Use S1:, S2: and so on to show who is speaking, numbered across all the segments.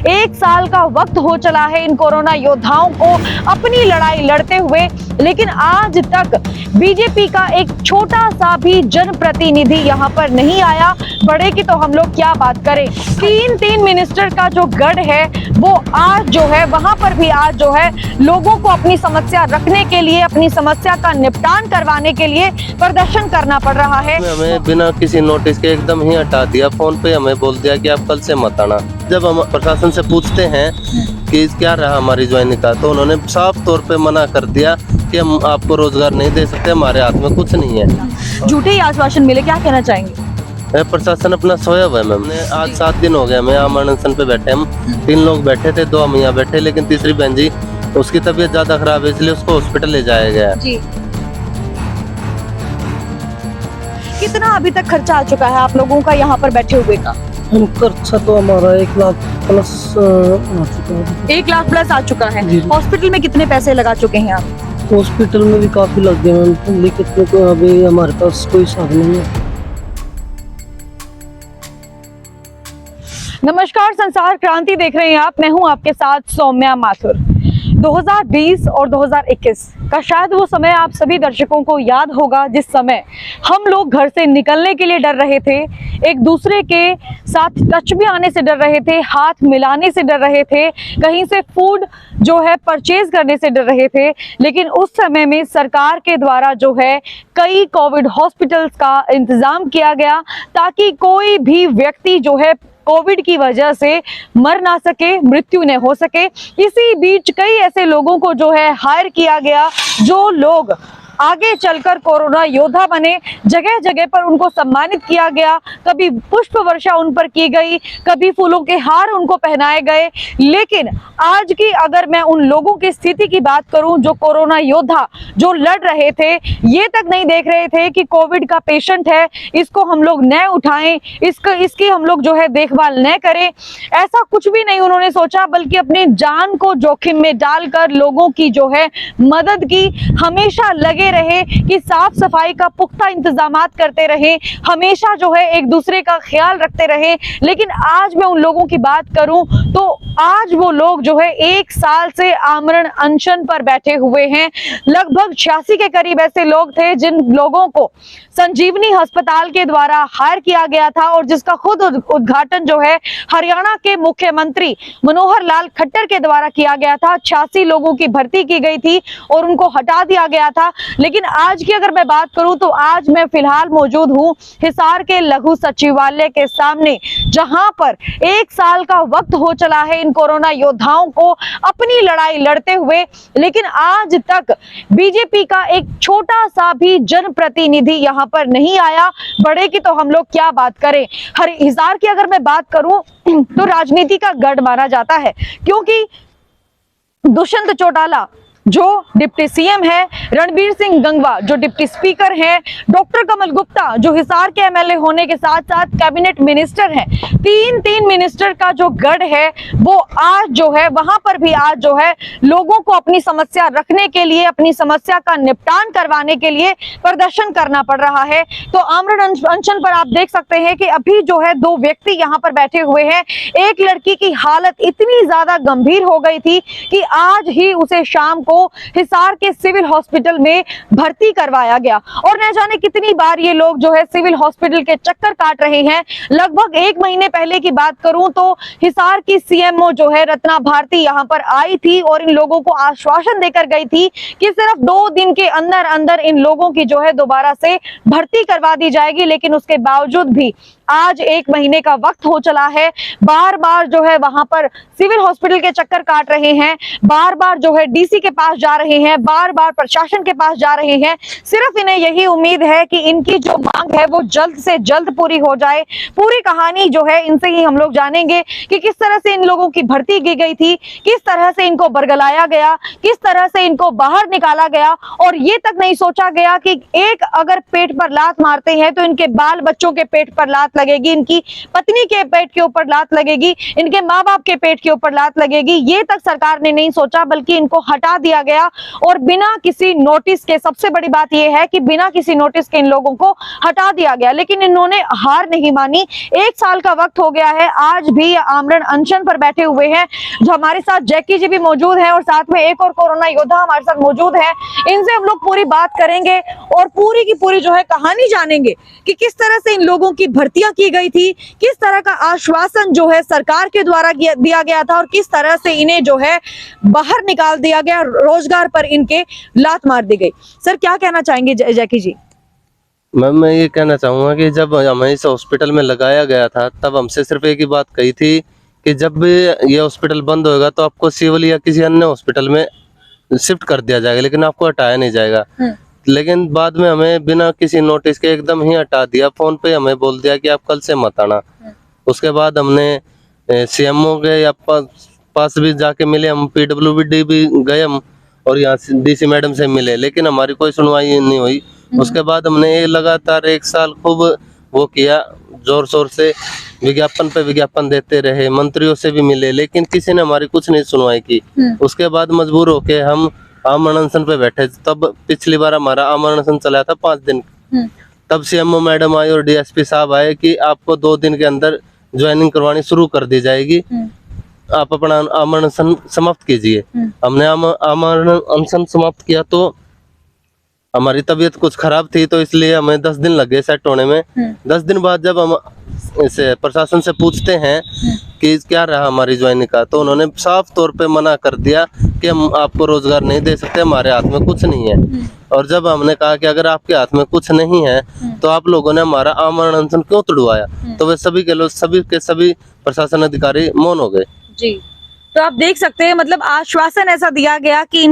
S1: 1 साल का वक्त हो चला है इन कोरोना योद्धाओं को अपनी लड़ाई लड़ते हुए, लेकिन आज तक बीजेपी का एक छोटा सा भी जनप्रतिनिधि यहाँ पर नहीं आया। बड़े की तो हम लोग क्या बात करें, तीन मिनिस्टर का जो गढ़ है वो आज जो है वहां पर भी आज जो है लोगों को अपनी समस्या रखने के लिए, अपनी समस्या का निपटान करवाने के लिए प्रदर्शन करना पड़ रहा है।
S2: हमें बिना किसी नोटिस के एकदम ही हटा दिया, फोन पे हमें बोल दिया कि आप कल से मत आना। जब हम प्रशासन से पूछते हैं कि क्या रहा हमारी ज्वाइनिंग का, तो उन्होंने साफ तौर पे मना कर दिया कि हम आपको रोजगार नहीं दे सकते, हमारे हाथ में कुछ नहीं है।
S1: झूठे ही आश्वासन मिले, क्या कहना चाहेंगे?
S2: प्रशासन अपना सोया हुआ है। मैम आज 7 दिन हो गए हमें आमरण अनशन पे बैठे। हम 3 लोग बैठे थे, 2 हम यहाँ बैठे, लेकिन तीसरी बहन जी उसकी तबीयत ज्यादा खराब है, इसलिए उसको हॉस्पिटल ले जाया गया
S1: जी। कितना अभी तक खर्चा आ चुका है आप लोगों का यहाँ पर बैठे हुए का?
S3: खर्चा तो हमारा 1 लाख प्लस आ चुका है।
S1: 1 लाख प्लस आ चुका है।
S3: जी।
S1: हॉस्पिटल में कितने पैसे लगा चुके हैं आप?
S3: हॉस्पिटल में भी काफी लग गए हैं, लेकिन तो अभी हमारे पास कोई हिसाब नहीं है।
S1: नमस्कार, संसार क्रांति देख रहे हैं आप। मैं हूं आपके साथ सौम्या माथुर। 2020 और 2021 का शायद वो समय आप सभी दर्शकों को याद होगा जिस समय हम लोग घर से निकलने के लिए डर रहे थे, एक दूसरे के साथ टच में आने से डर रहे थे, हाथ मिलाने से डर रहे थे, कहीं से फूड जो है परचेज करने से डर रहे थे। लेकिन उस समय में सरकार के द्वारा जो है कई कोविड हॉस्पिटल्स का इंतजाम किया गया ताकि कोई भी व्यक्ति जो है कोविड की वजह से मर ना सके, मृत्यु न हो सके। इसी बीच कई ऐसे लोगों को जो है हायर किया गया जो लोग आगे चलकर कोरोना योद्धा बने। जगह जगह पर उनको सम्मानित किया गया, कभी पुष्प वर्षा उन पर की गई, कभी फूलों के हार उनको पहनाए गए। लेकिन आज की अगर मैं उन लोगों की स्थिति की बात करूं जो कोरोना योद्धा जो लड़ रहे थे, ये तक नहीं देख रहे थे कि कोविड का पेशेंट है, इसको हम लोग न उठाएं, इसकी हम लोग जो है देखभाल न करें, ऐसा कुछ भी नहीं उन्होंने सोचा, बल्कि अपनी जान को जोखिम में डालकर लोगों की जो है मदद की। हमेशा लगे रहे कि साफ सफाई का पुख्ता इंतजामात करते रहे, हमेशा जो है एक दूसरे का ख्याल रखते रहे। लेकिन आज मैं उन लोगों की बात करूं तो आज वो लोग जो है 1 साल से आमरण अनशन पर बैठे हुए हैं। लगभग 86 के करीब ऐसे लोग थे जिन लोगों को संजीवनी अस्पताल के द्वारा हायर किया गया था और जिसका खुद उद्घाटन जो है हरियाणा के मुख्यमंत्री मनोहर लाल खट्टर के द्वारा किया गया था। 86 लोगों की भर्ती की गई थी और उनको हटा दिया गया था। लेकिन आज की अगर मैं बात करूं तो आज मैं फिलहाल मौजूद हूं हिसार के लघु सचिवालय के सामने, जहां पर 1 साल का वक्त हो चला है इन कोरोना योद्धाओं को अपनी लड़ाई लड़ते हुए, लेकिन आज तक बीजेपी का एक छोटा सा भी जनप्रतिनिधि यहाँ पर नहीं आया। बड़े की तो हम लोग क्या बात करें। हिसार की अगर मैं बात करूं तो राजनीति का गढ़ माना जाता है, क्योंकि दुष्यंत चौटाला जो डिप्टी सीएम है, रणबीर सिंह गंगवा जो डिप्टी स्पीकर हैं, डॉक्टर कमल गुप्ता जो हिसार के एमएलए होने के साथ साथ कैबिनेट मिनिस्टर हैं, तीन मिनिस्टर का जो गढ़ है वो आज जो है वहां पर भी आज जो है लोगों को अपनी समस्या रखने के लिए, अपनी समस्या का निपटान करवाने के लिए प्रदर्शन करना पड़ रहा है। तो आमरण अनशन पर आप देख सकते हैं कि अभी जो है 2 व्यक्ति यहाँ पर बैठे हुए हैं। एक लड़की की हालत इतनी ज्यादा गंभीर हो गई थी कि आज ही उसे शाम को हिसार के सिविल हॉस्पिटल में भर्ती करवाया गया और न जाने कितनी बार ये लोग जो है सिविल हॉस्पिटल के चक्कर काट रहे हैं। लगभग 1 महीने पहले की बात करूं तो हिसार की सीएमओ जो है रत्ना भारती यहां पर आई थी और इन लोगों को आश्वासन देकर गई थी कि सिर्फ 2 दिन के अंदर अंदर इन लोगों की जो है दोबारा से भर्ती करवा दी जाएगी। लेकिन उसके बावजूद भी आज 1 महीने का वक्त हो चला है। बार बार जो है वहां पर सिविल हॉस्पिटल के चक्कर काट रहे हैं, बार बार जो है डीसी के पास जा रहे हैं, बार बार प्रशासन के पास जा रहे हैं। सिर्फ इन्हें यही उम्मीद है कि इनकी जो मांग है वो जल्द से जल्द पूरी हो जाए। पूरी कहानी जो है इनसे ही हम लोग जानेंगे कि किस तरह से इन लोगों की भर्ती की गई थी, किस तरह से इनको बरगलाया गया, किस तरह से इनको बाहर निकाला गया और ये तक नहीं सोचा गया कि एक अगर पेट पर लात मारते हैं तो इनके बाल बच्चों के पेट पर लात लगेगी, इनकी पत्नी के पेट के ऊपर लात लगेगी, इनके माँ बाप के पेट के ऊपर लात लगेगी। ये तक सरकार ने नहीं सोचा, बल्कि इनको हटा दिया दिया गया और बिना किसी नोटिस के, सबसे बड़ी बात यह है कि बिना किसी नोटिस के इन लोगों को हटा दिया गया, लेकिन इन्होंने हार नहीं मानी। 1 साल का वक्त हो गया है, आज भी आमरण अनशन पर बैठे हुए हैं। जो हमारे साथ जैकी जी भी मौजूद है और साथ में एक और कोरोना योद्धा हमारे साथ मौजूद है, इनसे हम लोग पूरी बात करेंगे और पूरी की पूरी जो है कहानी जानेंगे कि किस तरह से इन लोगों की भर्तियां की गई थी, किस तरह का आश्वासन जो है सरकार के द्वारा दिया गया था और किस तरह से इन्हें जो है बाहर निकाल दिया गया, रोजगार पर इनके लात मार दी गई। सर क्या कहना चाहेंगे जैकी जी?
S2: मैम मैं ये कहना चाहूँगा कि जब हमें इस हॉस्पिटल में लगाया गया था तब हमसे सिर्फ एक ही बात कही थी कि जब भी ये हॉस्पिटल बंद होएगा तो आपको सिविल या किसी अन्य हॉस्पिटल में शिफ्ट कर दिया जाएगा, लेकिन आपको हटाया नहीं जाएगा। लेकिन बाद में हमें बिना किसी नोटिस के एकदम ही हटा दिया। फोन पे हमें बोल दिया कि आप कल से मत आना। उसके बाद हमने सीएमओ के या पास भी जाके मिले, हम PWD भी गए हम और यहाँ से DC मैडम से मिले, लेकिन हमारी कोई सुनवाई नहीं हुई। उसके बाद हमने ये लगातार 1 साल खूब वो किया, जोर शोर से विज्ञापन पे विज्ञापन देते रहे, मंत्रियों से भी मिले, लेकिन किसी ने हमारी कुछ नहीं सुनवाई की। उसके बाद मजबूर होके हम आमरण अनशन पे बैठे। तब पिछली बार हमारा आमरण अनशन चला था 5 दिन। तब CMO मैडम आई और DSP साहब आए कि आपको 2 दिन के अंदर ज्वाइनिंग करवानी शुरू कर दी जाएगी, आप अपना आमरण अनशन समाप्त कीजिए। हमने आमरण अनशन समाप्त किया तो हमारी तबीयत कुछ खराब थी, तो इसलिए हमें 10 दिन लगे सेट होने में। 10 दिन बाद जब हम इसे प्रशासन से पूछते हैं कि क्या रहा हमारी ज्वाइनिंग का, तो उन्होंने साफ तौर पे मना कर दिया कि हम आपको रोजगार नहीं दे सकते, हमारे हाथ में कुछ नहीं है। और जब हमने कहा कि अगर आपके हाथ में कुछ नहीं है तो आप लोगों ने हमारा आमरण अनशन क्यों तोड़वाया, तो वे सभी के सभी प्रशासन अधिकारी मौन हो गए।
S1: जी, तो आप देख सकते हैं, मतलब आश्वासन ऐसा दिया गया कि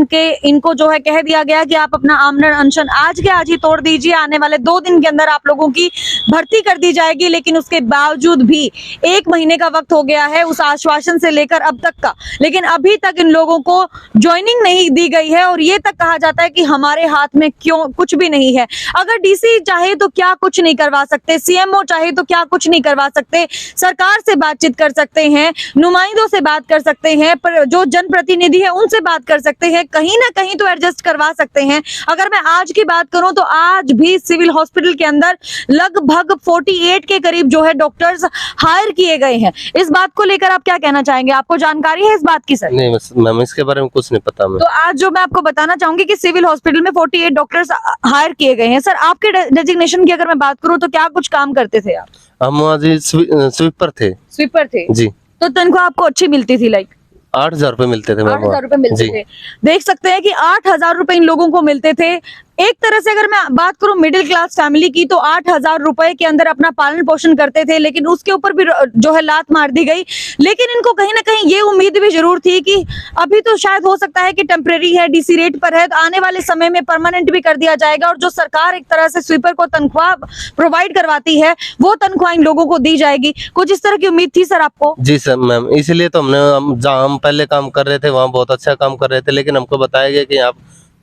S1: इनको जो है कह दिया गया कि आप अपना आमरण अनशन आज के आज ही तोड़ दीजिए, आने वाले 2 दिन के अंदर आप लोगों की भर्ती कर दी जाएगी। लेकिन उसके बावजूद भी 1 महीने का वक्त हो गया है उस आश्वासन से लेकर अब तक का, लेकिन अभी तक इन लोगों को ज्वाइनिंग नहीं दी गई है और ये तक कहा जाता है कि हमारे हाथ में क्यों कुछ भी नहीं है। अगर DC चाहे तो क्या कुछ नहीं करवा सकते, CMO चाहे तो क्या कुछ नहीं करवा सकते, सरकार से बातचीत कर सकते हैं, नुमाइंदों से बात कर सकते हैं, पर जो जनप्रतिनिधि है उनसे बात कर सकते हैं, कहीं ना कहीं तो एडजस्ट करवा सकते हैं। अगर मैं आज की बात करूं तो आज भी सिविल हॉस्पिटल के अंदर लगभग 48 के करीब जो है डॉक्टर्स हायर किए गए हैं। इस बात को लेकर आप क्या कहना चाहेंगे? आपको जानकारी है इस बात की? सर
S2: नहीं मैम, इसके बारे में कुछ नहीं पता मैं।
S1: तो आज जो मैं आपको बताना चाहूंगी कि सिविल हॉस्पिटल में 48 डॉक्टर्स हायर किए गए हैं। सर आपके डेजिग्नेशन की अगर मैं बात करूं तो क्या कुछ काम करते थे आप?
S2: हम आज स्वीपर थे।
S1: स्वीपर थे
S2: जी।
S1: तो तनख्वाह आपको अच्छी मिलती थी? लाइक
S2: 8,000 रुपए मिलते थे।
S1: 8,000 रुपए मिलते थे। देख सकते हैं कि 8,000 रुपए इन लोगों को मिलते थे। एक तरह से अगर मैं बात करूं मिडिल क्लास फैमिली की, तो 8,000 रुपए के अंदर अपना पालन पोषण करते थे, लेकिन उसके ऊपर भी जो है लात मार दी गई। लेकिन इनको कहीं ना कहीं ये उम्मीद भी जरूर थी कि अभी तो शायद हो सकता है कि टेम्परेरी है, DC रेट पर है, तो आने वाले समय में परमानेंट भी कर दिया जाएगा और जो सरकार एक तरह से स्वीपर को तनख्वाह प्रोवाइड करवाती है वो तनख्वाह इन लोगों को दी जाएगी। कुछ इस तरह की उम्मीद थी सर आपको?
S2: जी सर मैम, इसलिए तो जहाँ हम पहले काम कर रहे थे वहाँ बहुत अच्छा काम कर रहे थे, लेकिन हमको बताया गया कि आप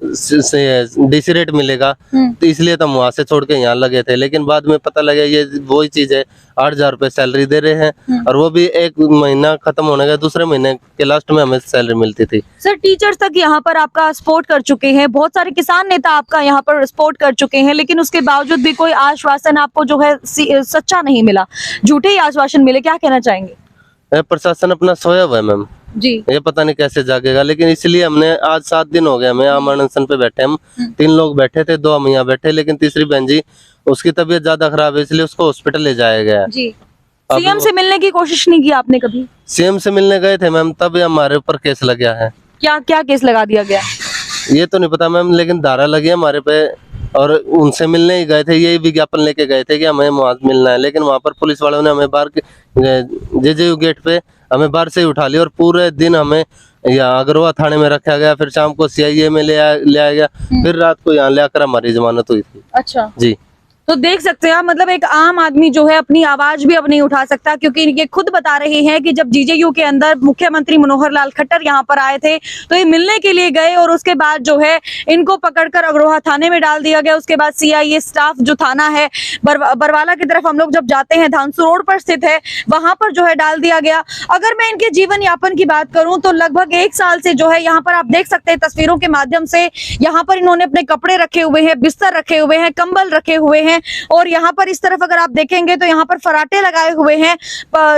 S2: DC रेट मिलेगा, तो इसलिए तो हम वहाँ से छोड़ के यहाँ लगे थे। लेकिन बाद में पता लगा ये वही चीज है, 8,000 रुपए सैलरी दे रहे हैं और वो भी 1 महीना खत्म होने का दूसरे महीने के लास्ट में हमें सैलरी मिलती थी।
S1: सर टीचर्स तक यहाँ पर आपका सपोर्ट कर चुके हैं, बहुत सारे किसान नेता आपका यहाँ पर सपोर्ट कर चुके हैं, लेकिन उसके बावजूद भी कोई आश्वासन आपको जो है सच्चा नहीं मिला, झूठे ही आश्वासन मिले। क्या कहना चाहेंगे?
S2: प्रशासन अपना सोया हुआ है मैम
S1: जी।
S2: ये पता नहीं कैसे जागेगा, लेकिन इसलिए हमने आज 7 दिन हो गए हमें आमरण अनशन पे बैठे। हम 3 लोग बैठे थे, 2 हम यहाँ बैठे, लेकिन तीसरी बहन जी उसकी तबीयत ज्यादा खराब है, इसलिए उसको हॉस्पिटल ले जाया गया
S1: जी। CM से मिलने की कोशिश नहीं की आपने कभी?
S2: CM से मिलने गए थे मैम, तब हमारे ऊपर केस लग गया है।
S1: क्या क्या केस लगा दिया गया?
S2: ये तो नहीं पता मैम, लेकिन धारा लगी है हमारे पे और उनसे मिलने ही गए थे, यही विज्ञापन लेके गए थे कि हमें वहाँ मिलना है, लेकिन वहाँ पर पुलिस वालों ने हमें बाहर JJU गेट पे हमें बाहर से ही उठा लिया और पूरे दिन हमें यहाँ अग्रवा थाने में रखा गया, फिर शाम को CIA में ले आया गया, फिर रात को यहाँ ले आकर हमारी जमानत हुई थी।
S1: अच्छा
S2: जी।
S1: तो देख सकते हैं आप, मतलब एक आम आदमी जो है अपनी आवाज भी अब नहीं उठा सकता, क्योंकि ये खुद बता रहे हैं कि जब जीजेयू के अंदर मुख्यमंत्री मनोहर लाल खट्टर यहाँ पर आए थे तो ये मिलने के लिए गए और उसके बाद जो है इनको पकड़कर अग्रोहा थाने में डाल दिया गया। उसके बाद सीआईए स्टाफ जो थाना है बरवाला की तरफ हम लोग जब जाते हैं, धानसू रोड पर स्थित है, वहां पर जो है डाल दिया गया। अगर मैं इनके जीवन यापन की बात करूं तो लगभग 1 साल से जो है यहाँ पर आप देख सकते हैं तस्वीरों के माध्यम से, यहाँ पर इन्होंने अपने कपड़े रखे हुए हैं, बिस्तर रखे हुए हैं, कंबल रखे हुए हैं और यहाँ पर इस तरफ अगर आप देखेंगे तो यहाँ पर फराटे लगाए हुए हैं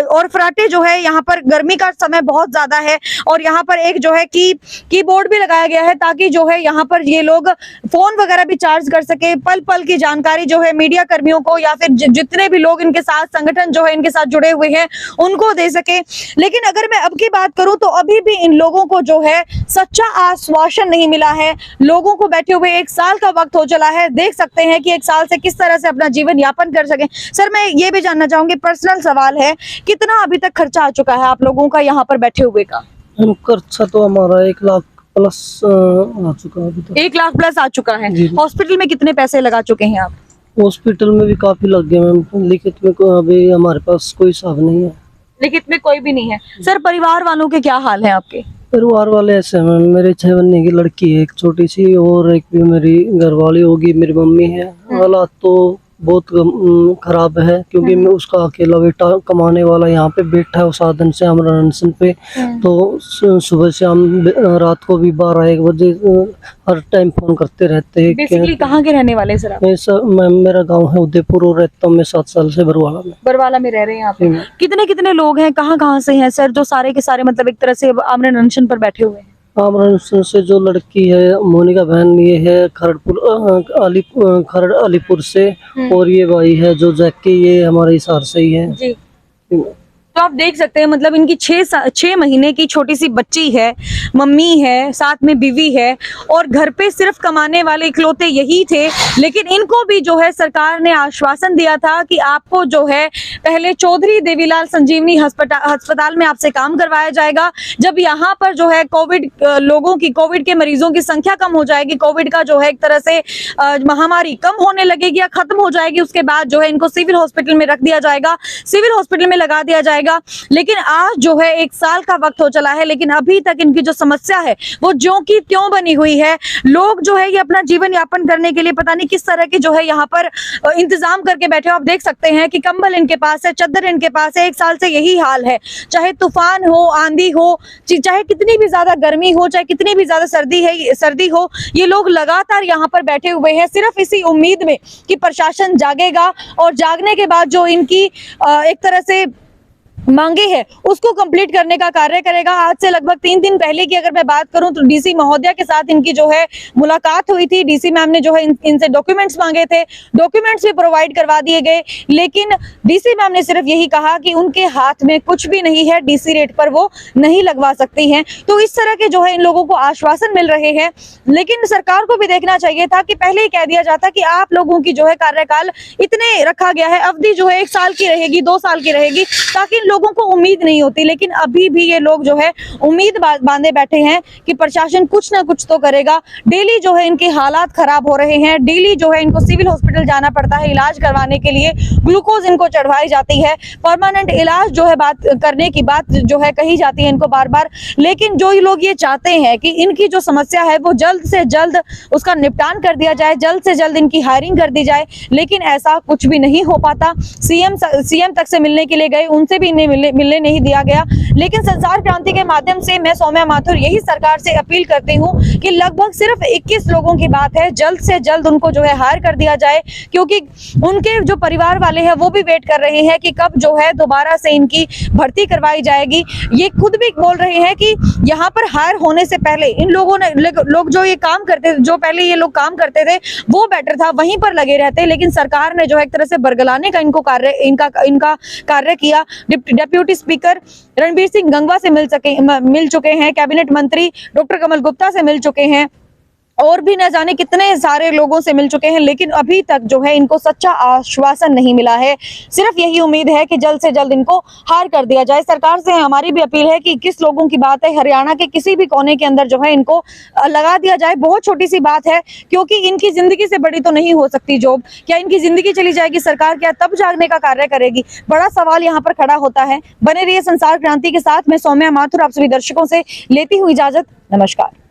S1: और फराटे जो है यहाँ पर गर्मी का समय बहुत ज्यादा है और यहाँ पर एक जो है कीबोर्ड भी लगाया गया है ताकि जो है यहाँ पर ये लोग फोन वगैरह भी चार्ज कर सके, पल पल की जानकारी जो है मीडिया कर्मियों को या फिर जितने भी लोग इनके साथ संगठन जो है इनके साथ जुड़े हुए हैं उनको दे सके। लेकिन अगर मैं अब की बात करूं तो अभी भी इन लोगों को जो है सच्चा आश्वासन नहीं मिला है। लोगों को बैठे हुए 1 साल का वक्त हो चला है, देख सकते हैं कि 1 साल से किस तरह से अपना जीवन यापन कर सके। सर मैं ये भी जानना चाहूंगी, पर्सनल सवाल है, कितना अभी तक खर्चा आ चुका है आप लोगों का यहाँ पर बैठे हुए का?
S3: खर्चा तो हमारा 1 लाख प्लस आ चुका है अभी तक।
S1: 1 लाख प्लस आ चुका है।
S3: जी।
S1: हॉस्पिटल में कितने पैसे लगा चुके हैं आप?
S3: हॉस्पिटल में भी काफी लग गए मैम, लिखित में अभी हमारे पास कोई हिसाब नहीं है।
S1: लिखित में कोई भी नहीं है। सर परिवार वालों के क्या हाल है आपके?
S3: परिवार वाले ऐसे हैं मैम, मेरे 6 महीने की लड़की है एक छोटी सी और एक भी मेरी घरवाली होगी, मेरी मम्मी है। हालात तो बहुत खराब है क्योंकि मैं उसका अकेला बेटा कमाने वाला यहाँ पे बैठा है उस साधन से हम अनशन पे। तो सुबह से हम रात को भी 12-1 बजे हर टाइम फोन करते रहते हैं।
S1: बेसिकली कहाँ के रहने वाले हैं सर आप?
S3: मेरा गांव है उदयपुर और रहता हूँ मैं 7 साल से बरवाला में।
S1: बरवाला में रह रहे हैं आप?
S3: जी।
S1: कितने कितने लोग हैं, कहाँ कहाँ से हैं सर, जो सारे के सारे मतलब एक तरह से आमरण अनशन पर बैठे हुए हैं?
S3: आमरण से जो लड़की है मोनिका बहन, ये है खरड़ अलीपुर से और ये भाई है जो जैकी, ये हमारे हिसार से ही है।
S1: जी। तो आप देख सकते हैं मतलब इनकी 6 महीने की छोटी सी बच्ची है, मम्मी है, साथ में बीवी है और घर पे सिर्फ कमाने वाले इकलौते यही थे। लेकिन इनको भी जो है सरकार ने आश्वासन दिया था कि आपको जो है पहले चौधरी देवीलाल संजीवनी अस्पताल में आपसे काम करवाया जाएगा। जब यहाँ पर जो है कोविड के मरीजों की संख्या कम हो जाएगी, कोविड का जो है एक तरह से महामारी कम होने लगेगी या खत्म हो जाएगी, उसके बाद जो है इनको सिविल हॉस्पिटल में रख दिया जाएगा, सिविल हॉस्पिटल में लगा दिया जाएगा। लेकिन आज जो है 1 साल का वक्त हो चला है, लेकिन अभी तक इनकी जो समस्या है वो ज्यों की त्यों बनी हुई है। लोग जो है ये अपना जीवन यापन करने के लिए पता नहीं किस तरह की जो है यहाँ पर इंतजाम करके बैठे हो। आप देख सकते हैं कि कंबल इनके पास है, चादर इनके पास है। 1 साल से यही हाल है, चाहे तूफान हो, आंधी हो, चाहे कितनी भी ज्यादा गर्मी हो, चाहे कितनी भी ज्यादा सर्दी हो, ये लोग लगातार यहाँ पर बैठे हुए हैं सिर्फ इसी उम्मीद में कि प्रशासन जागेगा और जागने के बाद जो इनकी एक तरह से मांगे है उसको कंप्लीट करने का कार्य करेगा। आज से लगभग 3 दिन पहले की अगर मैं बात करूं तो डीसी महोदया के साथ इनकी जो है मुलाकात हुई थी। डीसी मैम ने जो है इनसे डॉक्यूमेंट्स मांगे थे, डॉक्यूमेंट्स भी प्रोवाइड करवा दिए गए, लेकिन डीसी मैम ने सिर्फ यही कहा कि उनके हाथ में कुछ भी नहीं है, डीसी रेट पर वो नहीं लगवा सकती हैं। तो इस तरह के जो है इन लोगों को आश्वासन मिल रहे हैं, लेकिन सरकार को भी देखना चाहिए था कि पहले ही कह दिया जाता कि आप लोगों की जो है कार्यकाल इतने रखा गया है, अवधि जो है 1 साल की रहेगी, 2 साल की रहेगी, ताकि लोगों को उम्मीद नहीं होती। लेकिन अभी भी ये लोग जो है उम्मीद बांधे बैठे हैं कि प्रशासन कुछ ना कुछ तो करेगा। डेली जो है इनके हालात खराब हो रहे हैं, डेली जो है इनको सिविल हॉस्पिटल जाना पड़ता है इलाज करवाने के लिए, ग्लूकोज इनको चढ़वाई जाती है, परमानेंट इलाज जो है बात करने की बात जो है कही जाती है इनको बार बार। लेकिन जो लोग ये चाहते हैं कि इनकी जो समस्या है वो जल्द से जल्द उसका निपटान कर दिया जाए, जल्द से जल्द इनकी हायरिंग कर दी जाए, लेकिन ऐसा कुछ भी नहीं हो पाता। सीएम तक से मिलने के लिए गए, उनसे भी मिलने नहीं दिया गया। लेकिन संसार क्रांति के माध्यम से मैं सौम्या माथुर यही सरकार से अपील करती हूँ कि लगभग सिर्फ 21 लोगों की बात है, जल्द से जल्द उनको जो है हायर कर दिया जाए, क्योंकि उनके जो परिवार वाले हैं वो भी वेट कर रहे हैं कि कब जो है दोबारा से इनकी भर्ती करवाई जाएगी। ये खुद भी बोल रहे हैं कि यहाँ पर हायर होने से पहले इन लोगों ने लोग जो ये काम करते, जो पहले ये लोग काम करते थे वो बेटर था, वहीं पर लगे रहते, लेकिन सरकार ने जो है एक तरह से बरगलाने का इनका कार्य किया। डिप्टी स्पीकर रणबीर सिंह गंगवा से मिल चुके हैं, कैबिनेट मंत्री डॉक्टर कमल गुप्ता से मिल चुके हैं, और भी न जाने कितने सारे लोगों से मिल चुके हैं, लेकिन अभी तक जो है इनको सच्चा आश्वासन नहीं मिला है। सिर्फ यही उम्मीद है कि जल्द से जल्द इनको हार कर दिया जाए। सरकार से हमारी भी अपील है कि 21 लोगों की बात है, हरियाणा के किसी भी कोने के अंदर जो है इनको लगा दिया जाए। बहुत छोटी सी बात है, क्योंकि इनकी जिंदगी से बड़ी तो नहीं हो सकती जॉब। क्या इनकी जिंदगी चली जाएगी, सरकार क्या तब जागने का कार्य करेगी? बड़ा सवाल यहाँ पर खड़ा होता है। बने रहिए संसार क्रांति के साथ। मैं सौम्या माथुर आप सभी दर्शकों से लेती हूँ इजाजत। नमस्कार।